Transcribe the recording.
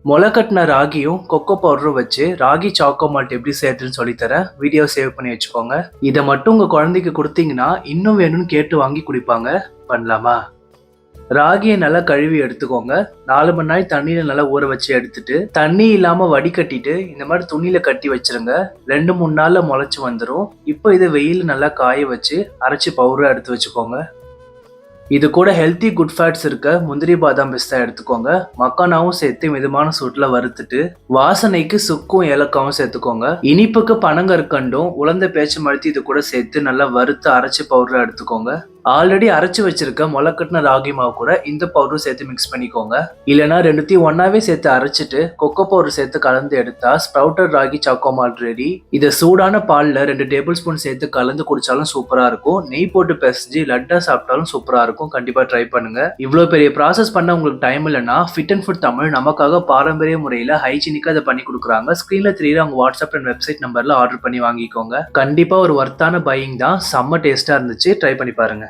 முளை கட்டின ராகியும் கொக்கோ பவுடரும் வச்சு ராகி சாக்கோ மால்ட் எப்படி செய்யறதுன்னு சொல்லித்தரேன். வீடியோ சேவ் பண்ணி வச்சுக்கோங்க. இதை மட்டும் உங்க குழந்தைக்கு கொடுத்தீங்கன்னா இன்னும் வேணும்னு கேட்டு வாங்கி குடிப்பாங்க. பண்ணலாமா? ராகியை நல்லா கழுவி எடுத்துக்கோங்க. 4 மணி நேரம் தண்ணியில நல்லா ஊற வச்சு எடுத்துட்டு தண்ணி இல்லாம வடிகட்டிட்டு இந்த மாதிரி துணியில கட்டி வச்சிருங்க. 2-3 நாள்ல முளைச்சு வந்துடும். இப்போ இதை வெயில் நல்லா காய வச்சு அரைச்சி பவுடரா எடுத்து வச்சுக்கோங்க. இது கூட ஹெல்த்தி குட் ஃபேட்ஸ் இருக்க முந்திரி பாதாம் பிஸ்தா எடுத்துக்கோங்க. மக்கானாவும் சேர்த்து மிதமான சூட்டில் வறுத்துட்டு வாசனைக்கு சுக்கும் ஏலக்காவும் சேர்த்துக்கோங்க. இனிப்புக்கு பனங்கற்கண்டும் உலர்ந்த பேச்சம்பழத்தி இது கூட சேர்த்து நல்லா வறுத்து அரைச்சி பவுடர் எடுத்துக்கோங்க. ஆல்ரெடி அரைச்சி வச்சிருக்க முளைக்கட்டின ராகி மாவு கூட இந்த பவுடரும் சேர்த்து மிக்ஸ் பண்ணிக்கோங்க. இல்லைனா ரெண்டுத்தையும் ஒன்னாவே சேர்த்து அரைச்சிட்டு கொக்கோ பவுடர் சேர்த்து கலந்து எடுத்தா sprouted ragi choco malt ready. இதை சூடான பாலில் 2 டேபிள் ஸ்பூன் சேர்த்து கலந்து குடிச்சாலும் சூப்பரா இருக்கும். நெய் போட்டு பிசைஞ்சு லட்டா சாப்பிட்டாலும் சூப்பரா இருக்கும். கண்டிப்பா ட்ரை பண்ணுங்க. இவ்வளவு பெரிய ப்ராசஸ் பண்ண உங்களுக்கு டைம் இல்லைன்னா ஃபிட் அண்ட் ஃபுட் தமிழ் நமக்காக பாரம்பரிய முறையில ஹைஜீனிக்கா அதை பண்ணி கொடுக்குறாங்க. ஸ்கிரீன்ல தெரியுற அவங்க வாட்ஸ்அப் அண்ட் வெப்சைட் நம்பர்ல ஆர்டர் பண்ணி வாங்கிக்கோங்க. கண்டிப்பா ஒரு வர்த்தான பையிங் தான். செம்ம டேஸ்டா இருந்துச்சு. ட்ரை பண்ணி பாருங்க.